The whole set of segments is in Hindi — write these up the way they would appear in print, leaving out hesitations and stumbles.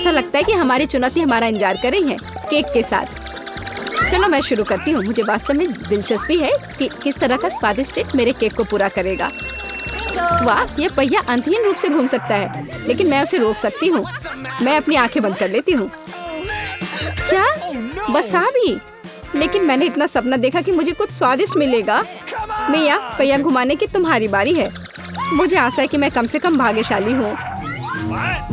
ऐसा लगता है कि हमारी चुनौती हमारा इंतजार कर रही है केक के साथ। चलो मैं शुरू करती हूँ। मुझे वास्तव में दिलचस्पी है कि किस तरह का स्वादिष्ट ट्रीट मेरे केक को पूरा करेगा। वाह, ये पहिया अंतहीन रूप से घूम सकता है, लेकिन मैं उसे रोक सकती हूँ। मैं अपनी आंखें बंद कर लेती हूँ। क्या वसाबी? लेकिन मैंने इतना सपना देखा कि मुझे कुछ स्वादिष्ट मिलेगा। मिया, पहिया घुमाने की तुम्हारी बारी है। मुझे आशा है कि मैं कम से कम भाग्यशाली हूँ।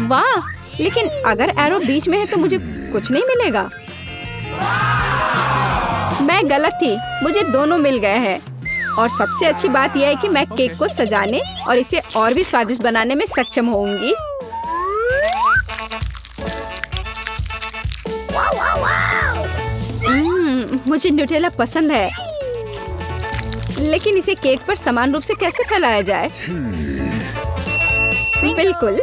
वाह, लेकिन अगर एरो बीच में है तो मुझे कुछ नहीं मिलेगा। मैं गलत थी, मुझे दोनों मिल गए हैं। और सबसे अच्छी बात यह है कि मैं केक को सजाने और इसे और भी स्वादिष्ट बनाने में सक्षम होंगी। मुझे न्यूटेला पसंद है, लेकिन इसे केक पर समान रूप से कैसे फैलाया जाए? बिल्कुल।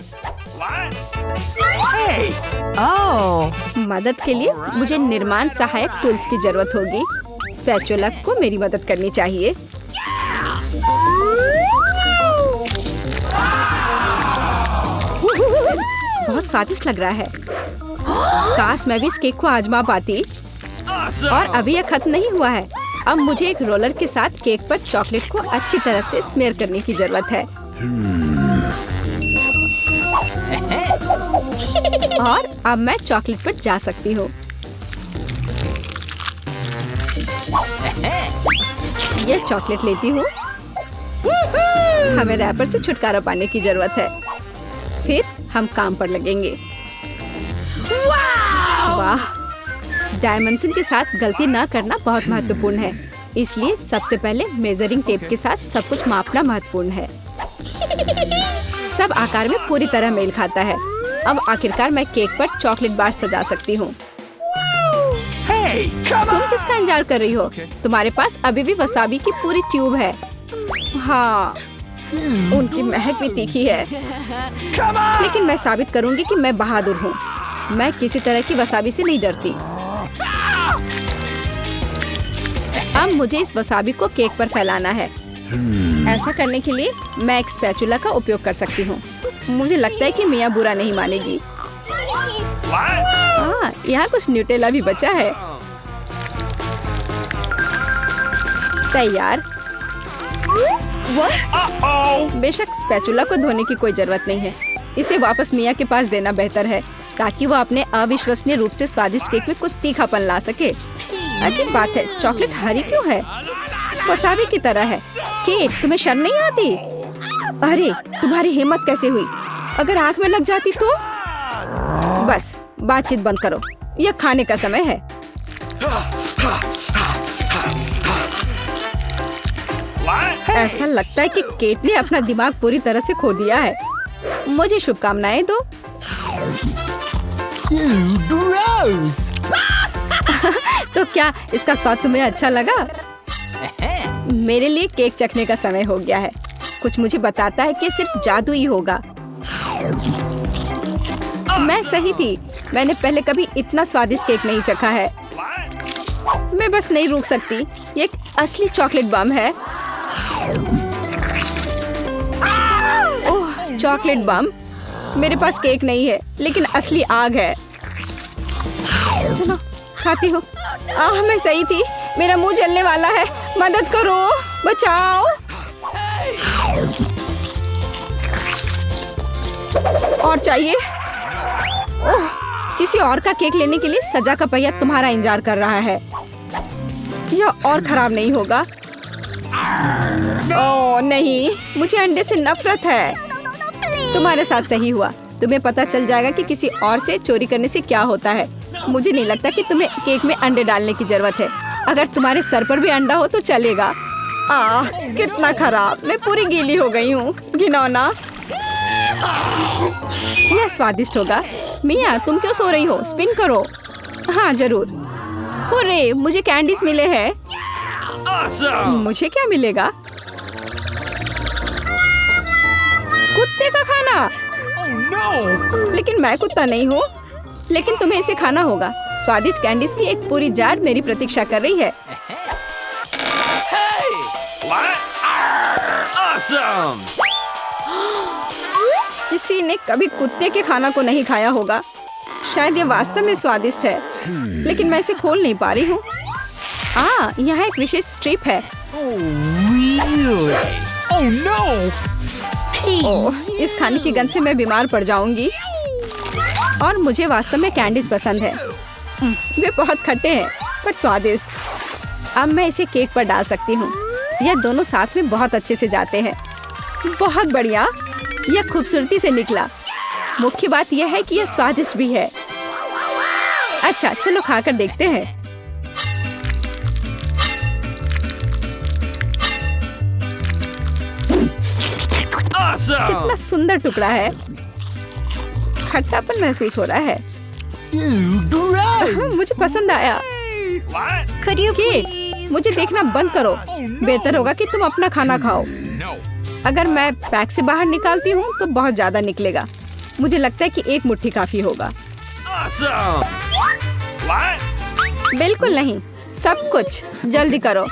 मदद के लिए मुझे निर्माण सहायक टूल्स की जरूरत होगी। स्पैचुला को मेरी मदद करनी चाहिए। बहुत स्वादिष्ट लग रहा है। काश मैं भी इस केक को आजमा पाती। और अभी यह खत्म नहीं हुआ है। अब मुझे एक रोलर के साथ केक पर चॉकलेट को अच्छी तरह से स्मेयर करने की जरूरत है। और अब मैं चॉकलेट पर जा सकती हूँ। यह चॉकलेट लेती हूँ। हमें रैपर से छुटकारा पाने की जरूरत है। फिर हम काम पर लगेंगे। वाह, डायमेंशन के साथ गलती न करना बहुत महत्वपूर्ण है। इसलिए सबसे पहले मेजरिंग टेप के साथ सब कुछ मापना महत्वपूर्ण है। सब आकार में पूरी तरह मेल खाता है। अब आखिरकार मैं केक पर चॉकलेट बार सजा सकती हूँ। तुम किसका इंतजार कर रही हो? तुम्हारे पास अभी भी वसाबी की पूरी ट्यूब है। हाँ, उनकी महक भी तीखी है। लेकिन मैं साबित करूंगी कि मैं बहादुर हूँ। मैं किसी तरह की वसाबी से नहीं डरती। अब मुझे इस वसाबी को केक पर फैलाना है। ऐसा करने के लिए मैं एक स्पैचुला का उपयोग कर सकती हूँ। मुझे लगता है कि मिया बुरा नहीं मानेगी। यहाँ कुछ न्यूटेला भी बचा है। तैयार। बेशक स्पैचुला को धोने की कोई जरूरत नहीं है। इसे वापस मिया के पास देना बेहतर है, ताकि वो अपने अविश्वसनीय रूप से स्वादिष्ट केक में कुछ तीखापन ला सके। अजीब बात है, चॉकलेट हरी क्यों है? वसाबी की तरह है। केट, तुम्हें शर्म नहीं आती? अरे, तुम्हारी हिम्मत कैसे हुई? अगर आँख में लग जाती तो? बस, बातचीत बंद करो। यह खाने का समय है। ऐसा लगता है कि केट ने अपना दिमाग पूरी तरह से खो दिया है। मुझे शुभकामनाएं दो। तो क्या इसका स्वाद तुम्हें अच्छा लगा? मेरे लिए केक चखने का समय हो गया है। कुछ मुझे बताता है कि सिर्फ जादू ही होगा। मैं सही थी। मैंने पहले कभी इतना स्वादिष्ट केक नहीं चखा है। मैं बस नहीं रुक सकती। ये एक असली चॉकलेट बम है। ओह, चॉकलेट बम। मेरे पास केक नहीं है, लेकिन असली आग है। चलो, खाती हूँ। मैं सही थी। मेरा मुंह जलने वाला है। मदद करो, बचाओ। और चाहिए? ओह, किसी और का केक लेने के लिए सजा का पहिया तुम्हारा इंतजार कर रहा है। यह और खराब नहीं होगा। ओह नहीं, मुझे अंडे से नफरत है। तुम्हारे साथ सही हुआ। तुम्हें पता चल जाएगा कि किसी और से चोरी करने से क्या होता है। मुझे नहीं लगता कि तुम्हें केक में अंडे डालने की जरूरत है। अगर तुम्हारे सर पर भी अंडा हो तो चलेगा। कितना खराब। मैं पूरी गीली हो गई हूँ। घिनौना। यह स्वादिष्ट होगा। मिया, तुम क्यों सो रही हो? स्पिन करो। हाँ जरूर। हुर्रे, मुझे कैंडीज मिले हैं। मुझे क्या मिलेगा? कुत्ते का खाना। लेकिन मैं कुत्ता नहीं हूँ। लेकिन तुम्हें इसे खाना होगा। स्वादिष्ट कैंडीज की एक पूरी जार मेरी प्रतीक्षा कर रही है। किसी ने कभी कुत्ते के खाना को नहीं खाया होगा। शायद ये वास्तव में स्वादिष्ट है, लेकिन मैं इसे खोल नहीं पा रही हूँ। यहाँ एक विशेष स्ट्रिप है। ओह, इस खाने की गंध से मैं बीमार पड़ जाऊंगी। और मुझे वास्तव में कैंडीज पसंद है। वे बहुत खट्टे हैं पर स्वादिष्ट। अब मैं इसे केक पर डाल सकती हूँ। यह दोनों साथ में बहुत अच्छे से जाते हैं। बहुत बढ़िया, यह खूबसूरती से निकला। मुख्य बात यह है कि यह स्वादिष्ट भी है। अच्छा, चलो खाकर देखते हैं। कितना सुंदर टुकड़ा है। खट्टापन महसूस हो रहा है। मुझे पसंद आया। केक, मुझे देखना बंद करो। बेहतर होगा कि तुम अपना खाना खाओ। अगर मैं पैक से बाहर निकालती हूँ तो बहुत ज्यादा निकलेगा। मुझे लगता है कि एक मुट्ठी काफी होगा। बिल्कुल नहीं, सब कुछ जल्दी करो।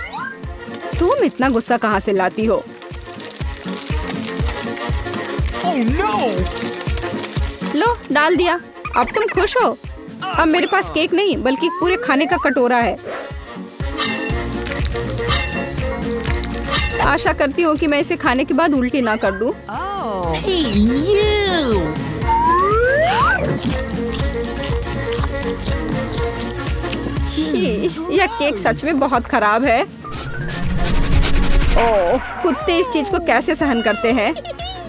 तुम इतना गुस्सा कहाँ से लाती हो? लो, डाल दिया। अब तुम खुश हो? अब मेरे पास केक नहीं बल्कि पूरे खाने का कटोरा है। आशा करती हूँ कि मैं इसे खाने के बाद उल्टी ना कर दूं। यह केक सच में बहुत खराब है। ओह, कुत्ते इस चीज को कैसे सहन करते हैं?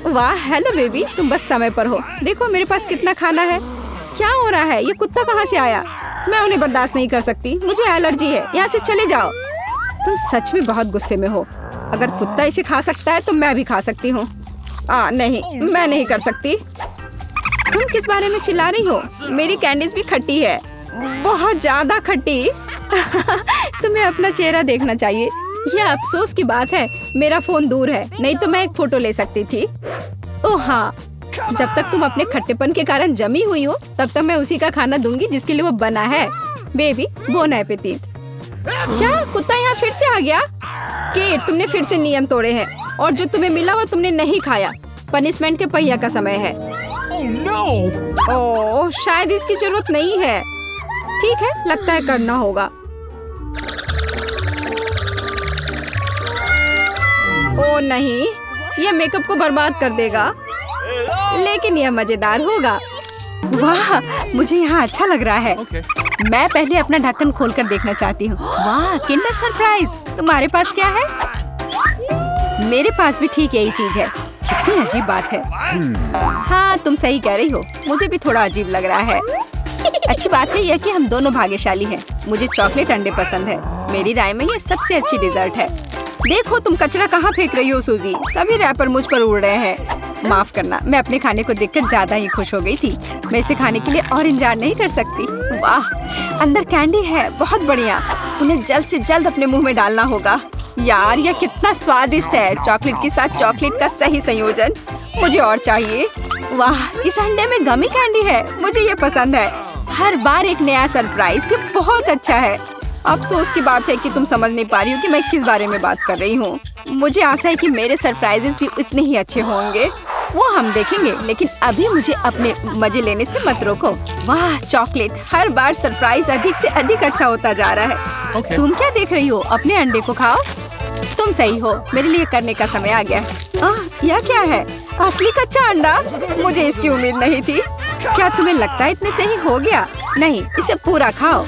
वाह, हेलो बेबी, तुम बस समय पर हो। देखो मेरे पास कितना खाना है। क्या हो रहा है? ये कुत्ता कहाँ से आया? मैं उन्हें बर्दाश्त नहीं कर सकती। मुझे एलर्जी है। यहाँ से चले जाओ। तुम सच में बहुत गुस्से में हो। अगर कुत्ता इसे खा सकता है तो मैं भी खा सकती हूँ। नहीं, मैं नहीं कर सकती। तुम किस बारे में चिल्ला रही हो? मेरी कैंडीज भी खट्टी है, बहुत ज्यादा खट्टी। तुम्हें अपना चेहरा देखना चाहिए। यह अफसोस की बात है, मेरा फोन दूर है, नहीं तो मैं एक फोटो ले सकती थी। ओह हाँ, जब तक तुम अपने खट्टेपन के कारण जमी हुई हो तब तक मैं उसी का खाना दूंगी जिसके लिए वो बना है। Baby, bone appétit. क्या कुत्ता यहाँ फिर से आ गया? केट, तुमने फिर से नियम तोड़े हैं और जो तुम्हें मिला वो तुमने नहीं खाया। पनिशमेंट के पहिया का समय है। ओह, शायद इसकी जरूरत नहीं है। ठीक है, लगता है करना होगा। ओह नहीं, यह मेकअप को बर्बाद कर देगा, लेकिन यह मजेदार होगा। वाह, मुझे यहाँ अच्छा लग रहा है। मैं पहले अपना ढक्कन खोलकर देखना चाहती हूँ। वाह, किंडर सरप्राइज। तुम्हारे पास क्या है? मेरे पास भी ठीक यही चीज है। कितनी अजीब बात है। हाँ, तुम सही कह रही हो। मुझे भी थोड़ा अजीब लग रहा है। अच्छी बात है यह कि हम दोनों भाग्यशाली हैं। मुझे चॉकलेट अंडे पसंद है। मेरी राय में यह सबसे अच्छी डिजर्ट है। देखो तुम कचरा कहाँ फेंक रही हो सूजी। सभी रैपर मुझ पर उड़ रहे हैं। माफ करना, मैं अपने खाने को देखकर ज्यादा ही खुश हो गई थी। मैं इसे खाने के लिए और इंतजार नहीं कर सकती। वाह, अंदर कैंडी है, बहुत बढ़िया। उन्हें जल्द से जल्द अपने मुंह में डालना होगा। यार, यह कितना स्वादिष्ट है। चॉकलेट के साथ चॉकलेट का सही संयोजन। मुझे और चाहिए। वाह, इस अंडे में गमी कैंडी है। मुझे ये पसंद है। हर बार एक नया सरप्राइज। ये बहुत अच्छा है। अफसोस की बात है कि तुम समझ नहीं पा रही हो कि मैं किस बारे में बात कर रही हूँ। मुझे आशा है कि मेरे सरप्राइजेस भी इतने ही अच्छे होंगे। वो हम देखेंगे, लेकिन अभी मुझे अपने मजे लेने से मत रोको। वाह, चॉकलेट। हर बार सरप्राइज अधिक से अधिक अच्छा होता जा रहा है। तुम क्या देख रही हो? अपने अंडे को खाओ। तुम सही हो, मेरे लिए करने का समय आ गया। यह क्या है? असली कच्चा अंडा? मुझे इसकी उम्मीद नहीं थी। क्या तुम्हें लगता है इतने सही हो गया? नहीं, इसे पूरा खाओ।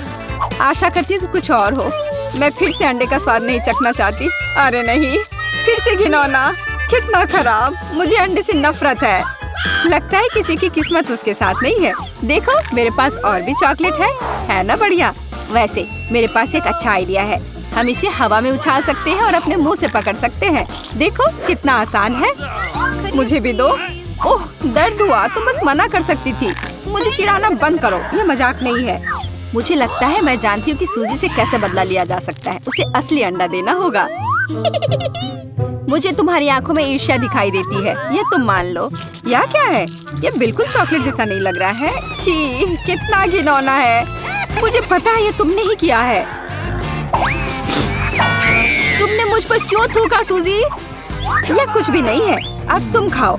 आशा करती हूँ कि कुछ और हो। मैं फिर से अंडे का स्वाद नहीं चखना चाहती। अरे नहीं, फिर से घिनौना। कितना खराब। मुझे अंडे से नफरत है। लगता है किसी की किस्मत उसके साथ नहीं है। देखो, मेरे पास और भी चॉकलेट है ना? बढ़िया। वैसे मेरे पास एक अच्छा आइडिया है। हम इसे हवा में उछाल सकते हैं और अपने मुंह से पकड़ सकते हैं। देखो कितना आसान है। मुझे भी दो। ओह, दर्द हुआ। तुम बस मना कर सकती थी। मुझे चिढ़ाना बंद करो, ये मजाक नहीं है। मुझे लगता है मैं जानती हूँ कि सूजी से कैसे बदला लिया जा सकता है। उसे असली अंडा देना होगा। मुझे तुम्हारी आंखों में ईर्ष्या दिखाई देती है, ये तुम मान लो। यह क्या है? ये बिल्कुल चॉकलेट जैसा नहीं लग रहा है। छी, कितना घिनौना है। मुझे पता है ये तुमने ही किया है। तुमने मुझ पर क्यों थूका सूजी? यह कुछ भी नहीं है। अब तुम खाओ।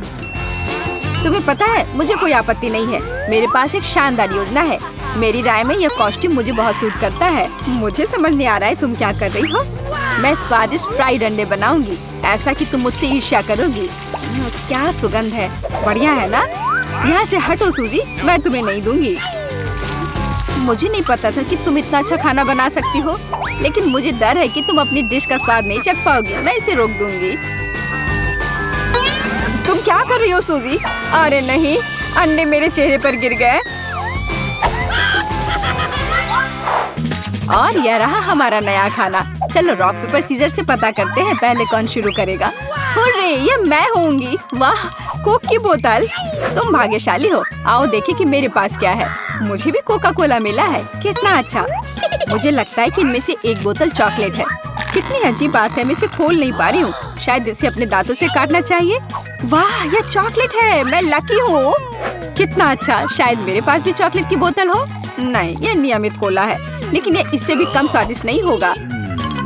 तुम्हें पता है, मुझे कोई आपत्ति नहीं है। मेरे पास एक शानदार योजना है। मेरी राय में यह कॉस्ट्यूम मुझे बहुत सूट करता है। मुझे समझ नहीं आ रहा है तुम क्या कर रही हो। मैं स्वादिष्ट फ्राइड अंडे बनाऊंगी, ऐसा कि तुम मुझसे ईर्ष्या करोगी। क्या सुगंध है, बढ़िया है ना? यहाँ से हटो सूजी, मैं तुम्हें नहीं दूंगी। मुझे नहीं पता था कि तुम इतना अच्छा खाना बना सकती हो, लेकिन मुझे डर है कि तुम अपनी डिश का स्वाद नहीं चख पाओगी। मैं इसे रोक दूंगी। तुम क्या कर रही हो सूजी? अरे नहीं, अंडे मेरे चेहरे पर गिर गए। और यह रहा हमारा नया खाना। चलो रॉक पेपर सीजर से पता करते हैं पहले कौन शुरू करेगा। हुर्रे, ये मैं होंगी। वाह, कोक की बोतल। तुम भाग्यशाली हो। आओ देखें कि मेरे पास क्या है। मुझे भी कोका कोला मिला है। कितना अच्छा। मुझे लगता है कि इनमें से एक बोतल चॉकलेट है। कितनी अजीब बात है, मैं इसे खोल नहीं पा रही हूँ। शायद इसे अपने दांतों से काटना चाहिए। वाह, यह चॉकलेट है। मैं लकी हूँ। कितना अच्छा। शायद मेरे पास भी चॉकलेट की बोतल हो। नहीं, यह नियमित कोला है, लेकिन ये इससे भी कम स्वादिष्ट नहीं होगा।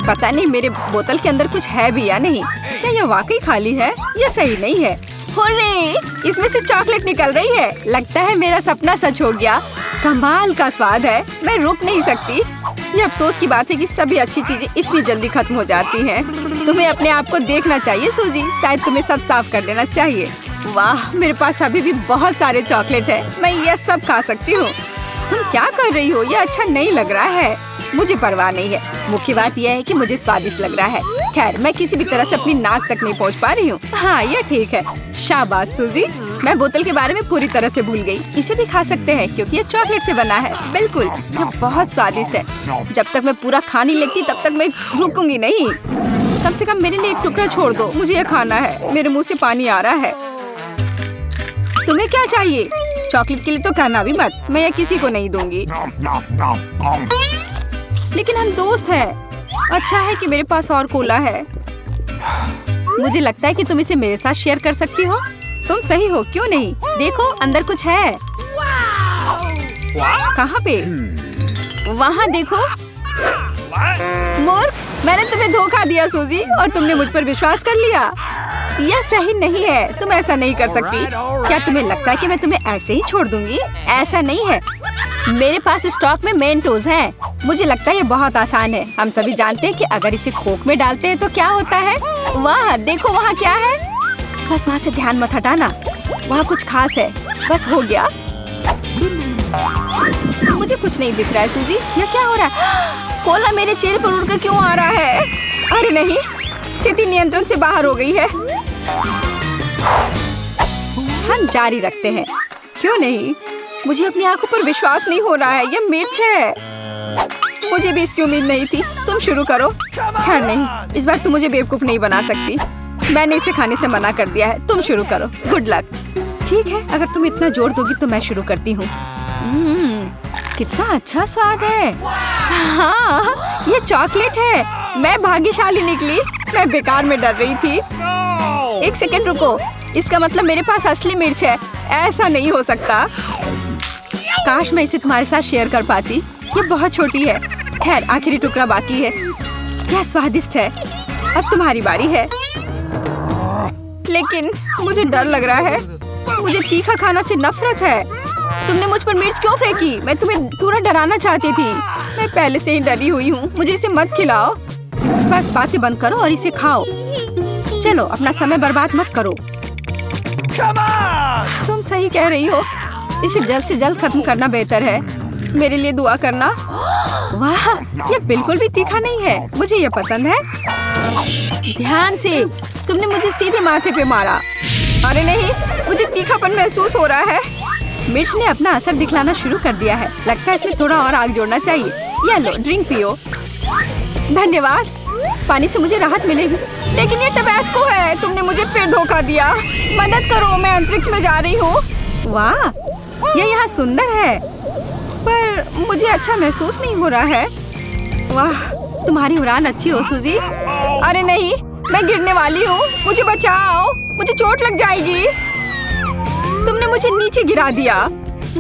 पता नहीं मेरे बोतल के अंदर कुछ है भी या नहीं। क्या यह वाकई खाली है? यह सही नहीं है। हुर्रे, इसमें से चॉकलेट निकल रही है। लगता है मेरा सपना सच हो गया। कमाल का स्वाद है, मैं रुक नहीं सकती। ये अफसोस की बात है कि सभी अच्छी चीजें इतनी जल्दी खत्म हो जाती हैं। तुम्हें अपने आप को देखना चाहिए सूजी, शायद तुम्हें सब साफ कर देना चाहिए। वाह, मेरे पास अभी भी बहुत सारे चॉकलेट है। मैं ये सब खा सकती हूँ। तुम क्या कर रही हो? ये अच्छा नहीं लग रहा है। मुझे परवाह नहीं है, मुख्य बात यह है कि मुझे स्वादिष्ट लग रहा है। खैर, मैं किसी भी तरह से अपनी नाक तक नहीं पहुंच पा रही हूँ। हाँ, ये ठीक है। शाबाश सूजी, मैं बोतल के बारे में पूरी तरह से भूल गई। इसे भी खा सकते हैं क्योंकि ये चॉकलेट से बना है। बिल्कुल, ये बहुत स्वादिष्ट है। जब तक मैं पूरा खा नहीं लेती तब तक मैं रुकूंगी नहीं। कम से कम मेरे लिए एक टुकड़ा छोड़ दो, मुझे ये खाना है। मेरे मुँह से पानी आ रहा है। तुम्हें क्या चाहिए? चॉकलेट के लिए तो कहना भी मत, मैं ये किसी को नहीं दूंगी। लेकिन हम दोस्त हैं। अच्छा है कि मेरे पास और कोला है। मुझे लगता है कि तुम इसे मेरे साथ शेयर कर सकती हो। तुम सही हो, क्यों नहीं? देखो, अंदर कुछ है। कहाँ पे? वहाँ देखो। मूर्ख, मैंने तुम्हें धोखा दिया सूजी, और तुमने मुझ पर विश्वास कर लिया। यह सही नहीं है, तुम ऐसा नहीं कर सकती। क्या तुम्हें लगता है कि मैं तुम्हें ऐसे ही छोड़ दूंगी? ऐसा नहीं है। मेरे पास स्टॉक में मेंटोस हैं। मुझे लगता है ये बहुत आसान है। हम सभी जानते हैं कि अगर इसे कोक में डालते हैं तो क्या होता है। वाह, देखो वहाँ क्या है। बस वहाँ से ध्यान मत हटाना, वहाँ कुछ खास है। बस हो गया। मुझे कुछ नहीं दिख रहा है सूजी, यह क्या हो रहा है? कोला मेरे चेहरे पर उड़कर क्यों आ रहा है? अरे नहीं, स्थिति नियंत्रण से बाहर हो गई है। हम जारी रखते हैं, क्यों नहीं? मुझे अपनी आंखों पर विश्वास नहीं हो रहा है। यह मिर्च है। मुझे भी इसकी उम्मीद नहीं थी। तुम शुरू करो। खैर नहीं, इस बार तुम मुझे बेवकूफ नहीं बना सकती। मैंने इसे खाने से मना कर दिया है। तुम शुरू करो। Good luck. ठीक है, अगर तुम इतना जोर दोगी तो मैं शुरू करती हूँ। कितना अच्छा स्वाद है। हाँ, ये चॉकलेट है। मैं भाग्यशाली निकली। मैं बेकार में डर रही थी। एक सेकंड रुको, इसका मतलब मेरे पास असली मिर्च है। ऐसा नहीं हो सकता। काश मैं इसे तुम्हारे साथ शेयर कर पाती। ये बहुत छोटी है। खैर, आखिरी टुकड़ा बाकी है। क्या स्वादिष्ट है। अब तुम्हारी बारी है। लेकिन मुझे डर लग रहा है। मुझे तीखा खाना से नफरत है। तुमने मुझ पर मिर्च क्यों फेंकी? मैं तुम्हें थोड़ा डराना चाहती थी। मैं पहले से ही डरी हुई हूँ। मुझे इसे मत खिलाओ। बस बातें बंद करो और इसे खाओ। चलो, अपना समय बर्बाद मत करो। तुम सही कह रही हो। इसे जल्द से जल्द खत्म करना बेहतर है। मेरे लिए दुआ करना। वाह, ये बिल्कुल भी तीखा नहीं है। मुझे ये पसंद है। ध्यान से। तुमने मुझे सीधे माथे पे मारा। अरे नहीं, मुझे तीखापन महसूस हो रहा है। मिर्च ने अपना असर दिखलाना शुरू कर दिया है। लगता है इसमें थोड़ा और आग जोड़ना चाहिए। ये लो, ड्रिंक पियो। धन्यवाद। पानी से मुझे राहत मिलेगी। लेकिन ये टबैस्को है। तुमने मुझे फिर धोखा दिया। मदद करो, मैं अंतरिक्ष में जा रही हूँ। वाह, ये यहाँ सुंदर है, पर मुझे अच्छा महसूस नहीं हो रहा है। वाह, तुम्हारी उड़ान अच्छी हो सूजी। अरे नहीं, मैं गिरने वाली हूँ। मुझे बचाओ, मुझे चोट लग जाएगी। तुमने मुझे नीचे गिरा दिया।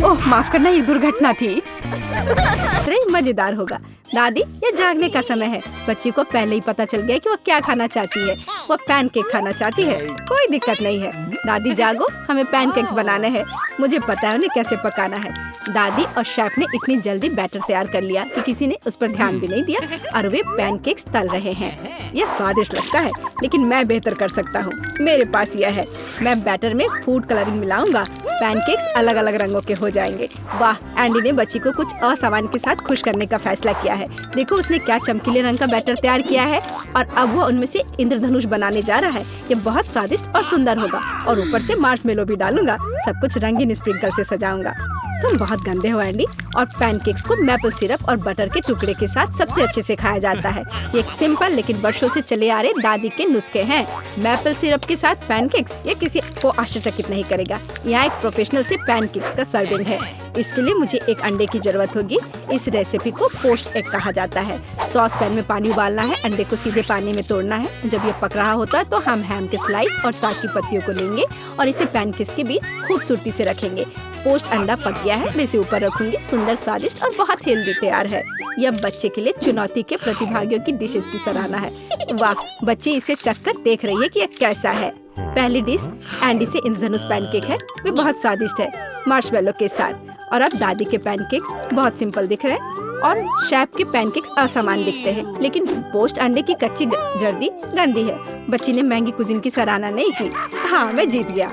ओह, माफ करना, ये दुर्घटना थी। अरे मजेदार होगा। दादी, ये जागने का समय है। बच्ची को पहले ही पता चल गया कि वो क्या खाना चाहती है। वो पैनकेक खाना चाहती है। कोई दिक्कत नहीं है। दादी जागो, हमें पैनकेक्स बनाने हैं। मुझे पता है उन्हें कैसे पकाना है। दादी और शेफ ने इतनी जल्दी बैटर तैयार कर लिया कि किसी ने उस पर ध्यान भी नहीं दिया और वे पैनकेक्स तल रहे हैं। यह स्वादिष्ट लगता है, लेकिन मैं बेहतर कर सकता हूँ। मेरे पास यह है। मैं बैटर में फूड कलरिंग मिलाऊंगा। पैनकेक्स अलग अलग रंगों के हो जाएंगे। वाह, एंडी ने बच्ची को कुछ असामान्य के साथ खुश करने का फैसला किया है। देखो उसने क्या चमकीले रंग का बैटर तैयार किया है और अब वो उनमें से इंद्रधनुष बनाने जा रहा है। ये बहुत स्वादिष्ट और सुंदर होगा और ऊपर से मार्शमेलो भी डालूंगा। सब कुछ रंगीन स्प्रिंकल से सजाऊंगा। तुम बहुत गंदे हो एंडी। और पैनकेक्स को मैपल सिरप और बटर के टुकड़े के साथ सबसे अच्छे से खाया जाता है। ये एक सिंपल लेकिन वर्षों से चले आ रहे दादी के नुस्खे हैं। मैपल सिरप के साथ पैनकेक्स, ये किसी को आश्चर्यचकित नहीं करेगा। यहाँ एक प्रोफेशनल से पैनकेक्स का सर्विंग है। इसके लिए मुझे एक अंडे की जरूरत होगी। इस रेसिपी को पोस्ट एग कहा जाता है। सॉस पैन में पानी उबालना है। अंडे को सीधे पानी में तोड़ना है। जब ये पक रहा होता है तो हम हैम के स्लाइस और साग की पत्तियों को लेंगे और इसे पैनकेक्स के बीच खूबसूरती से रखेंगे। पोस्ट अंडा पक गया है। मैं इसे ऊपर रखूंगी। सुंदर, स्वादिष्ट और बहुत हेल्दी तैयार है। यह बच्चे के लिए चुनौती के प्रतिभागियों की डिशेस की सराहना है। वाह, बच्ची इसे चखकर देख रही है कि यह कैसा है। पहली डिश एंडी से इंद्रधनुष पैनकेक है। वे बहुत स्वादिष्ट है मार्शमेलो के साथ। और अब दादी के पैनकेक्स बहुत सिंपल दिख रहे हैं और शेफ के पैनकेक्स असमान दिखते हैं। लेकिन पोस्ट अंडे की कच्ची जर्दी गंदी है। बच्ची ने महंगी कुजीन की सराहना नहीं की। हाँ, मैं जीत गया।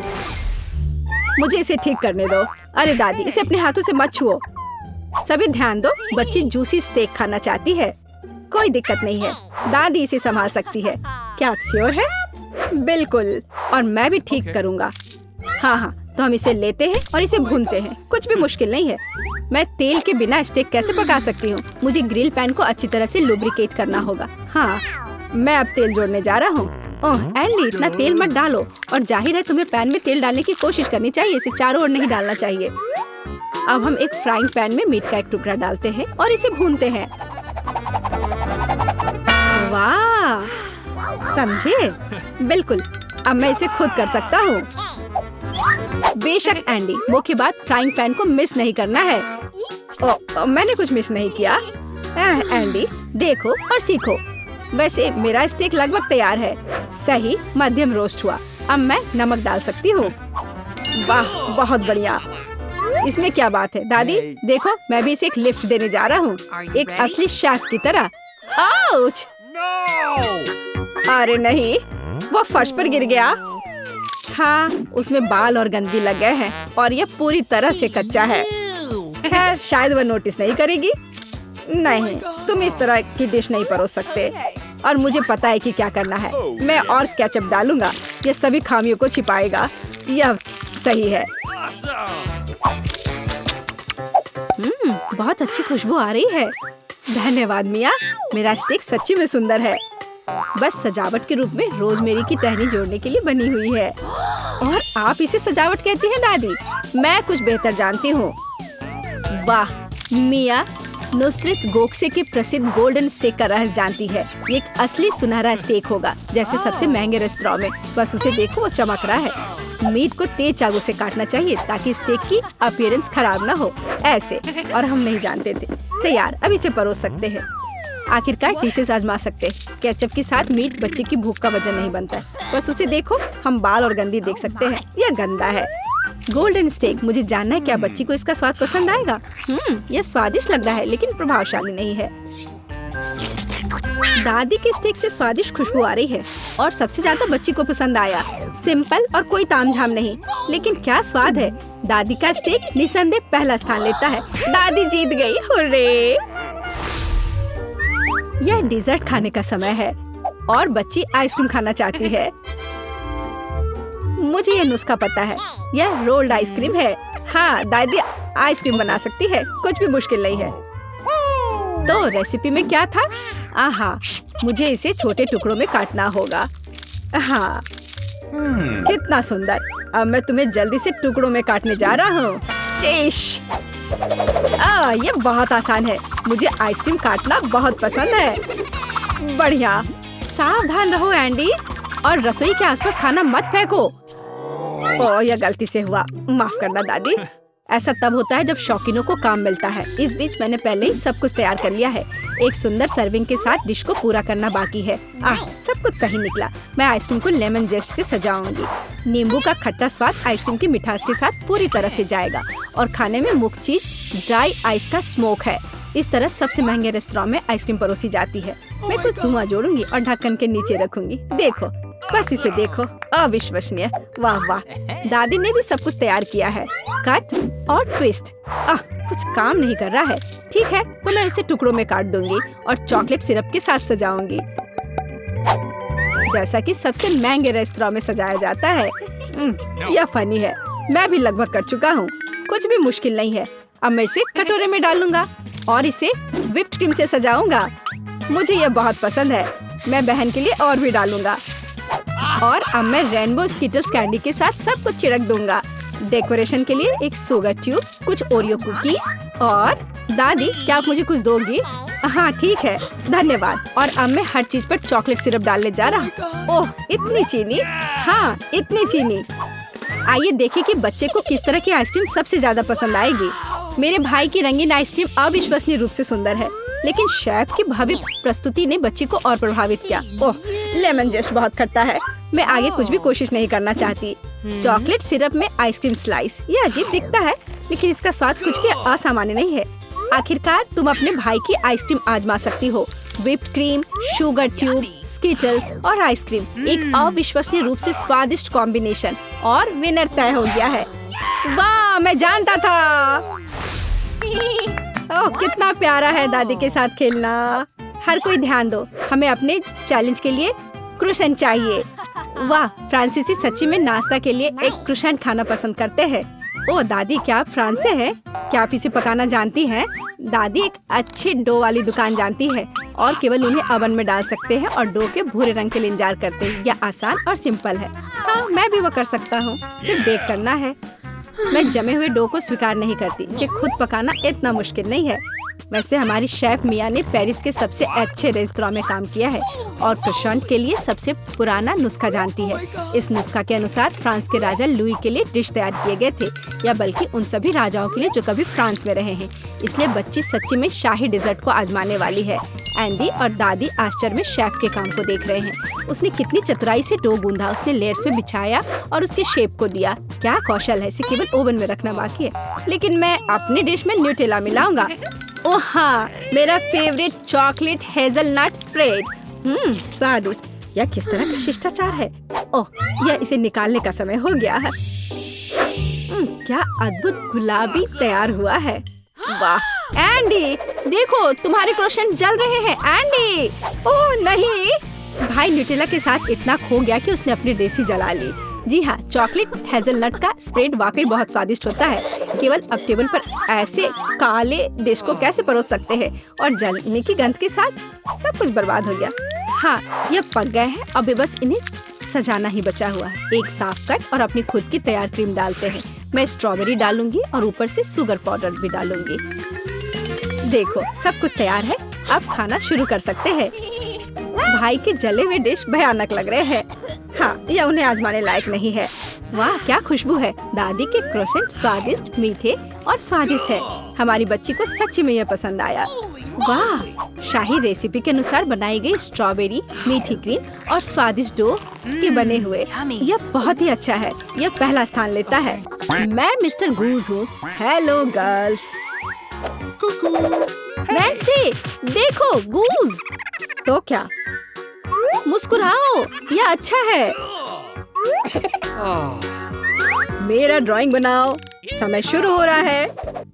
मुझे इसे ठीक करने दो। अरे दादी, इसे अपने हाथों से मत छुओ। सभी ध्यान दो, बच्ची जूसी स्टेक खाना चाहती है। कोई दिक्कत नहीं है, दादी इसे संभाल सकती है। क्या आप श्योर है? बिल्कुल, और मैं भी ठीक करूँगा। हाँ, तो हम इसे लेते हैं और इसे भूनते हैं। कुछ भी मुश्किल नहीं है। मैं तेल के बिना स्टेक कैसे पका सकती हूँ? मुझे ग्रिल पैन को अच्छी तरह से लुब्रिकेट करना होगा। हाँ, मैं अब तेल जोड़ने जा रहा हूँ। ओह एंडी, इतना तेल मत डालो। और जाहिर है तुम्हें पैन में तेल डालने की कोशिश करनी चाहिए। इसे चारों ओर नहीं डालना चाहिए। अब हम एक फ्राइंग पैन में मीट का एक टुकड़ा डालते हैं और इसे भूनते हैं। वाह, समझे? बिल्कुल, अब मैं इसे खुद कर सकता हूँ। बेशक एंडी, मुख्य बात फ्राइंग पैन को मिस नहीं करना है। मैंने कुछ मिस नहीं किया। एंडी, देखो और सीखो। वैसे मेरा स्टेक लगभग तैयार है। सही मध्यम रोस्ट हुआ। अब मैं नमक डाल सकती हूँ। वाह, बहुत बढ़िया। इसमें क्या बात है दादी? देखो, मैं भी इसे एक लिफ्ट देने जा रहा हूँ, एक असली शेफ की तरह। आउच! अरे नहीं, वो फर्श पर गिर गया। हाँ, उसमें बाल और गंदगी लग गए हैं और ये पूरी तरह से कच्चा है। खैर, शायद वह नोटिस नहीं करेगी। नहीं, तुम इस तरह की डिश नहीं परोस सकते। और मुझे पता है कि क्या करना है। मैं और केचप डालूंगा। ये सभी खामियों को छिपाएगा। यह सही है। बहुत अच्छी खुशबू आ रही है। धन्यवाद मिया, मेरा स्टेक सच्ची में सुंदर है। बस सजावट के रूप में रोजमेरी की टहनी जोड़ने के लिए बनी हुई है। और आप इसे सजावट कहती हैं दादी? मैं कुछ बेहतर जानती हूँ। वाह, मिया नुसरत गोखसे के प्रसिद्ध गोल्डन स्टेक का रहस्य जानती है। ये एक असली सुनहरा स्टेक होगा, जैसे सबसे महंगे रेस्तरां में। बस उसे देखो, वो चमक रहा है। मीट को तेज चाकू से काटना चाहिए ताकि स्टेक की अपीयरेंस खराब ना हो। ऐसे, और हम नहीं जानते थे। तैयार, अब इसे परोस सकते हैं। आखिरकार डिशेस आजमा सकते। केचप के साथ मीट बच्चे की भूख का वजन नहीं बनता। बस उसे देखो, हम बाल और गंदी देख सकते हैं। यह गंदा है। गोल्डन स्टेक, मुझे जानना है क्या बच्ची को इसका स्वाद पसंद आएगा। यह स्वादिष्ट लग रहा है लेकिन प्रभावशाली नहीं है। दादी के स्टेक से स्वादिष्ट खुशबू आ रही है और सबसे ज्यादा बच्ची को पसंद आया। सिंपल और कोई तामझाम नहीं, लेकिन क्या स्वाद है। दादी का स्टेक निसंदेह पहला स्थान लेता है। दादी जीत गई, हुर्रे। यह डिजर्ट खाने का समय है और बच्ची आइसक्रीम खाना चाहती है। मुझे यह नुस्खा पता है। यह रोल्ड आइसक्रीम है। हाँ, दादी आइसक्रीम बना सकती है। कुछ भी मुश्किल नहीं है। तो रेसिपी में क्या था? आहा, मुझे इसे छोटे टुकड़ों में काटना होगा। हाँ, कितना सुंदर। अब मैं तुम्हें जल्दी से टुकड़ों में काटने जा रहा हूँ। ये बहुत आसान है। मुझे आइसक्रीम काटना बहुत पसंद है। बढ़िया। सावधान रहो एंडी, और रसोई के आसपास खाना मत फेंको। ओह, यह गलती से हुआ। माफ करना दादी। ऐसा तब होता है जब शौकीनों को काम मिलता है। इस बीच मैंने पहले ही सब कुछ तैयार कर लिया है। एक सुंदर सर्विंग के साथ डिश को पूरा करना बाकी है। सब कुछ सही निकला। मैं आइसक्रीम को लेमन जेस्ट से सजाऊंगी। नींबू का खट्टा स्वाद आइसक्रीम की मिठास के साथ पूरी तरह से जाएगा और खाने में मुख्य चीज ड्राई आइस का स्मोक है। इस तरह सबसे महंगे रेस्तरां में आइसक्रीम परोसी जाती है। मैं कुछ धुआं जोड़ूंगी और ढक्कन के नीचे रखूंगी। देखो, बस इसे देखो, अविश्वसनीय। वाह वाह, दादी ने भी सब कुछ तैयार किया है। कट और ट्विस्ट। कुछ काम नहीं कर रहा है। ठीक है, तो मैं उसे टुकड़ों में काट दूंगी और चॉकलेट सिरप के साथ सजाऊंगी, जैसा कि सबसे महंगे रेस्तरां में सजाया जाता है। यह फनी है। मैं भी लगभग कर चुका हूँ। कुछ भी मुश्किल नहीं है। अब मैं इसे कटोरे में डालूंगा और इसे व्हिप्ड क्रीम से सजाऊंगा। मुझे यह बहुत पसंद है। मैं बहन के लिए और भी डालूंगा। और अब मैं रेनबो स्किटल्स कैंडी के साथ सब कुछ छिड़क दूंगा। डेकोरेशन के लिए एक शुगर ट्यूब, कुछ ओरियो कुकीज और दादी, क्या आप मुझे कुछ दोगी? हाँ ठीक है, धन्यवाद। और अब मैं हर चीज पर चॉकलेट सिरप डालने जा रहा हूँ। ओह, इतनी चीनी। हाँ, इतनी चीनी। आइए देखें कि बच्चे को किस तरह की आइसक्रीम सबसे ज्यादा पसंद आएगी। मेरे भाई की रंगीन आइसक्रीम अविश्वसनीय रूप से सुंदर है, लेकिन शेफ की भव्य प्रस्तुति ने बच्ची को और प्रभावित किया। ओह, लेमन जेस्ट बहुत खट्टा है। मैं आगे कुछ भी कोशिश नहीं करना चाहती। चॉकलेट सिरप में आइसक्रीम स्लाइस, ये अजीब दिखता है, लेकिन इसका स्वाद कुछ भी असामान्य नहीं है। आखिरकार तुम अपने भाई की आइसक्रीम आजमा सकती हो। Whipped cream, sugar tube, Skittles और आइसक्रीम, एक अविश्वसनीय रूप से स्वादिष्ट कॉम्बिनेशन, और विनर तय हो गया है। वाह, मैं जानता था। ओह, कितना प्यारा है दादी के साथ खेलना। हर कोई ध्यान दो, हमें अपने चैलेंज के लिए क्रोसेंट चाहिए। वाह, फ्रांसीसी सच्ची में नाश्ता के लिए एक क्रोसेंट खाना पसंद करते हैं। ओह दादी, क्या आप फ्रांस से हैं? क्या आप इसे पकाना जानती हैं? दादी एक अच्छी डो वाली दुकान जानती है और केवल उन्हें ओवन में डाल सकते हैं और डो के भूरे रंग के लिए इंतजार करते हैं। यह आसान और सिंपल है। हाँ, मैं भी वो कर सकता हूँ। फिर बेक करना है। मैं जमे हुए डो को स्वीकार नहीं करती। इसे खुद पकाना इतना मुश्किल नहीं है। वैसे हमारी शेफ मिया ने पेरिस के सबसे अच्छे रेस्तरां में काम किया है और क्रोसेंट के लिए सबसे पुराना नुस्खा जानती है। इस नुस्खा के अनुसार फ्रांस के राजा लुई के लिए डिश तैयार किए गए थे, या बल्कि उन सभी राजाओं के लिए जो कभी फ्रांस में रहे हैं। इसलिए बच्ची सच्ची में शाही डिजर्ट को आजमाने वाली है। एंडी और दादी आश्चर्य में शेफ के काम को देख रहे हैं। उसने कितनी चतुराई से डो गूंधा, उसने लेयर्स में बिछाया और उसके शेप को दिया। क्या कौशल है, इसे केवल ओवन में रखना बाकी है। लेकिन मैं अपनी डिश में न्यूटेला मिलाऊंगा। ओह हाँ, मेरा फेवरेट चॉकलेट हेजलनट स्प्रेड। स्वादिष्ट। यह किस तरह का शिष्टाचार है। ओह, यह इसे निकालने का समय हो गया है। क्या अद्भुत गुलाबी तैयार हुआ है। वाह एंडी, देखो तुम्हारे क्रोसेंट जल रहे हैं। एंडी, ओह नहीं। भाई न्यूटेला के साथ इतना खो गया कि उसने अपनी डिश ही जला ली। जी हाँ, चॉकलेट हेजलनट का स्प्रेड वाकई बहुत स्वादिष्ट होता है। केवल अब टेबल पर ऐसे काले डिश को कैसे परोस सकते हैं, और जलने की गंध के साथ सब कुछ बर्बाद हो गया। हाँ, यह पक गए हैं। अभी बस इन्हें सजाना ही बचा हुआ है। एक साफ कट और अपनी खुद की तैयार क्रीम डालते हैं। मैं स्ट्रॉबेरी डालूंगी और ऊपर से शुगर पाउडर भी डालूंगी। देखो, सब कुछ तैयार है। अब खाना शुरू कर सकते हैं। भाई के जले हुए डिश भयानक लग रहे हैं। हाँ, यह उन्हें आजमाने लायक नहीं है। वाह, क्या खुशबू है। दादी के क्रोसेंट स्वादिष्ट, मीठे और स्वादिष्ट है। हमारी बच्ची को सच्ची में यह पसंद आया। वाह, शाही रेसिपी के अनुसार बनाई गई स्ट्रॉबेरी, मीठी क्रीम और स्वादिष्ट डो के बने हुए, यह बहुत ही अच्छा है। यह पहला स्थान लेता है। मैं मिस्टर गूज हूँ। Hello girls. वेडनेसडे, देखो गूज। तो क्या, मुस्कुराओ, यह अच्छा है। मेरा ड्राइंग बनाओ। समय शुरू हो रहा है।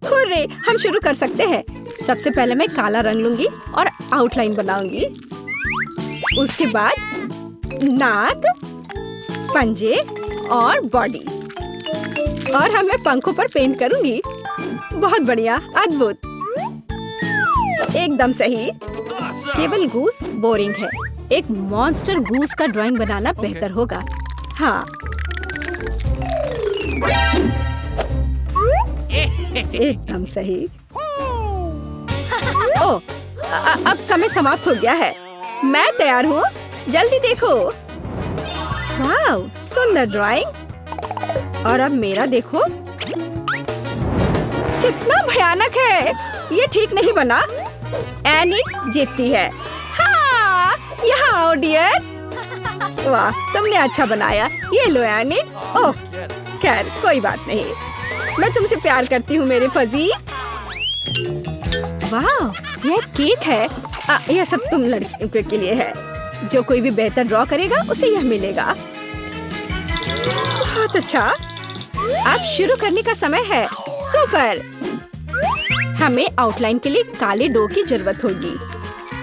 हुर्रे, हम शुरू कर सकते हैं। सबसे पहले मैं काला रंग लूंगी और आउटलाइन बनाऊंगी। उसके बाद नाक, पंजे और बॉडी, और मैं पंखों पर पेंट करूंगी। बहुत बढ़िया, अद्भुत, एकदम सही। केवल गूस बोरिंग है। एक मॉन्स्टर गूस का ड्राइंग बनाना बेहतर होगा। हाँ, एकदम सही। ओह, अब समय समाप्त हो गया है। मैं तैयार हूँ, जल्दी देखो। वाह, सुंदर ड्राइंग। और अब मेरा देखो। कितना भयानक है, ये ठीक नहीं बना। एनिट जीतती है। हाँ, यहाँ आओ डियर। वाह, तुमने अच्छा बनाया। ये लो एनिट। ओह, खैर कोई बात नहीं। मैं तुमसे प्यार करती हूँ मेरे फजी। वाह, यह केक है। यह सब तुम लड़कियों के लिए है। जो कोई भी बेहतर ड्रॉ करेगा उसे यह मिलेगा। बहुत अच्छा। अब शुरू करने का समय है। सुपर। हमें आउटलाइन के लिए काले डो की जरूरत होगी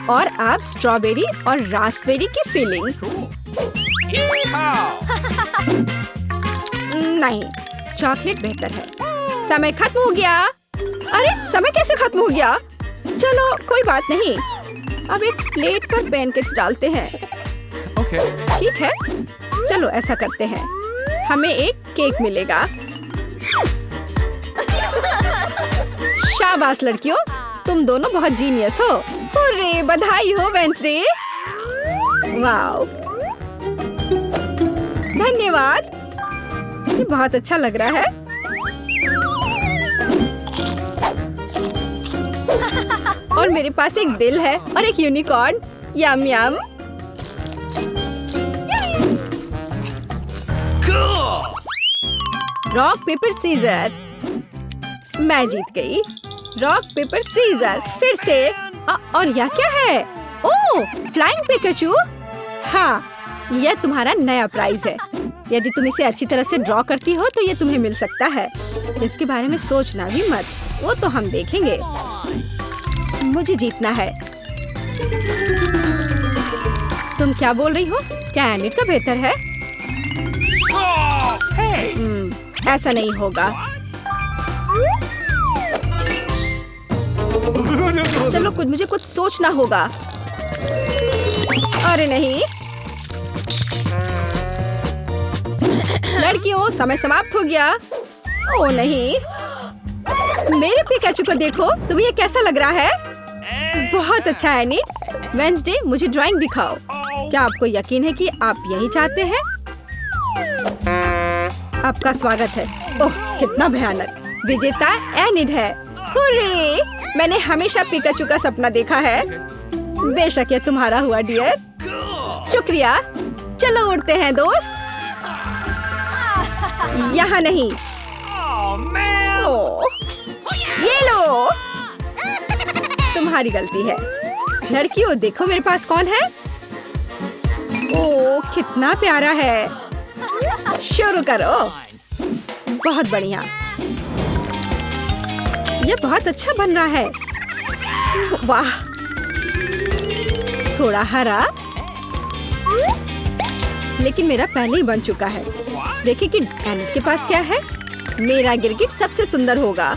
और अब स्ट्रॉबेरी और रास्पबेरी की फिलिंग। नहीं, चॉकलेट बेहतर है। समय खत्म हो गया। अरे, समय कैसे खत्म हो गया? चलो कोई बात नहीं। अब एक प्लेट पर पैनकेक्स डालते हैं। ठीक है, चलो ऐसा करते हैं। हमें एक केक मिलेगा। शाबाश लड़कियों, तुम दोनों बहुत जीनियस हो। हुर्रे, बधाई हो वेंसडे। वाओ, धन्यवाद। ये बहुत अच्छा लग रहा है। और मेरे पास एक दिल है और एक unicorn. Yum yum. Rock paper scissor. मैं जीत गई। Rock paper scissor. फिर से। और यह क्या है? Oh, flying Pikachu. हाँ, यह तुम्हारा नया प्राइज है। यदि तुम इसे अच्छी तरह से ड्रॉ करती हो तो यह तुम्हें मिल सकता है। इसके बारे में सोचना भी मत, वो तो हम देखेंगे। मुझे जीतना है। तुम क्या बोल रही हो? क्या एनिट का बेहतर है? ऐसा नहीं होगा। चलो मुझे कुछ सोचना होगा। अरे नहीं, लड़कियों, समय समाप्त हो गया। ओ नहीं, मेरे पिकाचू को देखो। तुम्हें ये कैसा लग रहा है? बहुत अच्छा है एनिट। वेंसडे, मुझे ड्राइंग दिखाओ। क्या आपको यकीन है कि आप यही चाहते हैं? आपका स्वागत है। ओह, कितना भयानक। विजेता एनिट है। हुर्रे, मैंने हमेशा पिकाचू का सपना देखा है। बेशक ये तुम्हारा हुआ डियर। शुक्रिया। चलो उड़ते हैं दोस्त। यहाँ नहीं। ओह, ये लो। तुम्हारी गलती है। लड़कियों, देखो मेरे पास कौन है। ओह, कितना प्यारा है। शुरू करो। बहुत बढ़िया। ये बहुत अच्छा बन रहा है। वाह, थोड़ा हरा, लेकिन मेरा पहले ही बन चुका है। देखिए कि एनिट के पास क्या है। मेरा गिरगिट सबसे सुंदर होगा।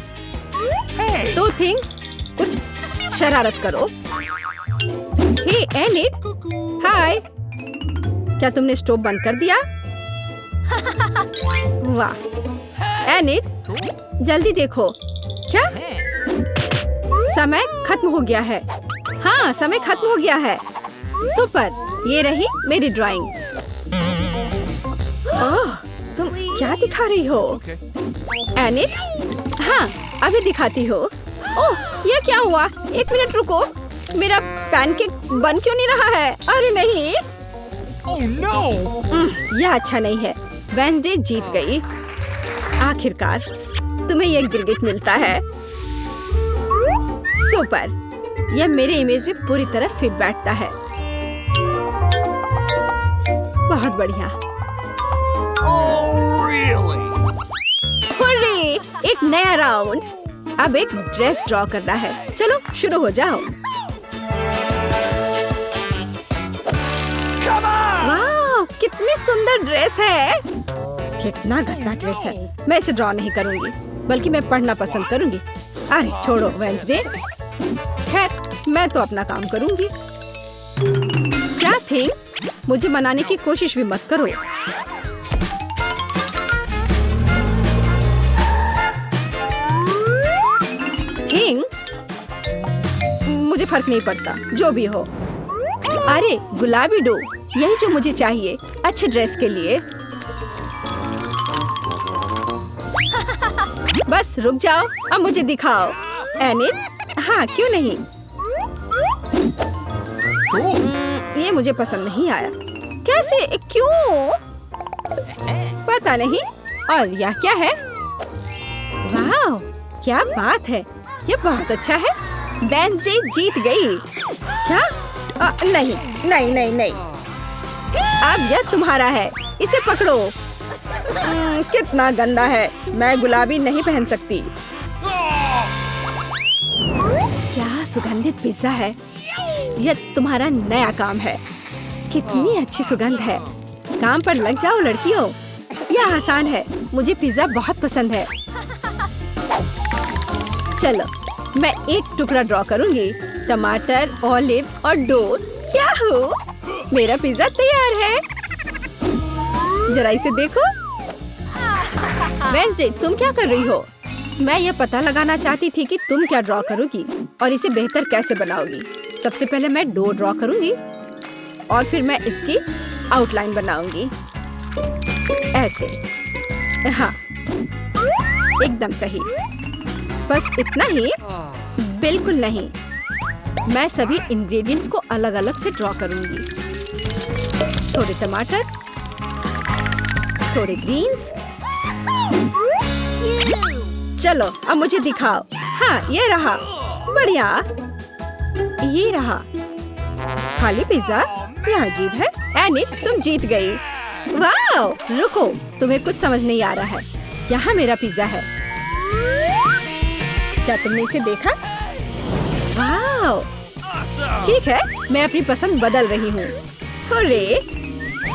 तो थिंक, कुछ शरारत करो। हे एनिट, हाय। क्या तुमने स्टोव बंद कर दिया? वाह एनिट, जल्दी देखो। क्या? समय खत्म हो गया है। हाँ, समय खत्म हो गया है। सुपर, ये रही मेरी ड्राइंग। ओह, तुम क्या दिखा रही हो? एनिट, हाँ, अभी दिखाती हो। ओह, ये क्या हुआ? एक मिनट रुको। मेरा पैनकेक बन क्यों नहीं रहा है? अरे नहीं। Oh no! यह अच्छा नहीं है। वेंसडे जीत गई। आखिरकार तुम्हें यह गिरगिट मिलता है। सुपर, यह मेरे इमेज में पूरी तरह फिट बैठता है। बहुत बढ़िया। Oh really? हुर्रे, एक नया राउंड। अब एक ड्रेस ड्रॉ करना है। चलो शुरू हो जाओ। वाह, कितनी सुंदर ड्रेस है। कितना गंदा ड्रेस है। मैं इसे ड्रॉ नहीं करूंगी, बल्कि मैं पढ़ना पसंद करूंगी। अरे छोड़ो वेंसडे। खैर, मैं तो अपना काम करूंगी। क्या थिंग, मुझे मनाने की कोशिश भी मत करो। थिंग, मुझे फर्क नहीं पड़ता, जो भी हो। अरे गुलाबी डो, यही जो मुझे चाहिए अच्छे ड्रेस के लिए। बस रुक जाओ, अब मुझे दिखाओ। एनिट, हाँ क्यों नहीं। Cool. ये मुझे पसंद नहीं आया। कैसे, क्यों? पता नहीं। और यह क्या है? वाह, क्या बात है, ये बहुत अच्छा है। वेंसडे जीत गई। क्या? नहीं नहीं नहीं नहीं, अब यह तुम्हारा है, इसे पकड़ो। कितना गंदा है, मैं गुलाबी नहीं पहन सकती। क्या सुगंधित पिज्जा है, यह तुम्हारा नया काम है। कितनी अच्छी सुगंध है, काम पर लग जाओ लड़कियों, यह आसान है। मुझे पिज्जा बहुत पसंद है। चलो, मैं एक टुकड़ा ड्रॉ करूंगी, टमाटर, ऑलिव और डो। क्या हो, मेरा पिज्जा तैयार है। जरा इसे देखो। वेंसडे, तुम क्या कर रही हो? मैं यह पता लगाना चाहती थी कि तुम क्या ड्रॉ करोगी और इसे बेहतर कैसे बनाओगी। सबसे पहले मैं डो ड्रॉ करूंगी और फिर मैं इसकी आउटलाइन बनाऊंगी, ऐसे। हाँ, एकदम सही। बस इतना ही? बिल्कुल नहीं, मैं सभी इंग्रेडिएंट्स को अलग अलग से ड्रॉ करूंगी। थोड़े टमाटर, थोड़े ग्रीन्स। चलो, अब मुझे दिखाओ। हाँ, ये रहा। बढ़िया, ये रहा। खाली पिज्जा, यह अजीब है। एनिट, तुम जीत गई। वाह, रुको, तुम्हें कुछ समझ नहीं आ रहा है। यहाँ मेरा पिज्जा है, क्या तुमने इसे देखा? वाह, ठीक है, मैं अपनी पसंद बदल रही हूँ। हुर्रे,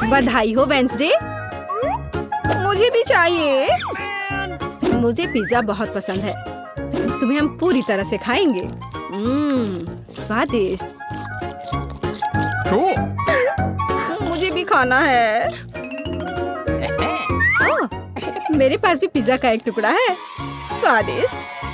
बधाई हो वेंसडे। मुझे भी चाहिए। मुझे पिज्जा बहुत पसंद है, तुम्हें हम पूरी तरह से खाएंगे। स्वादिष्ट। Cool. मुझे भी खाना है। ओह, मेरे पास भी पिज्जा का एक टुकड़ा है। स्वादिष्ट।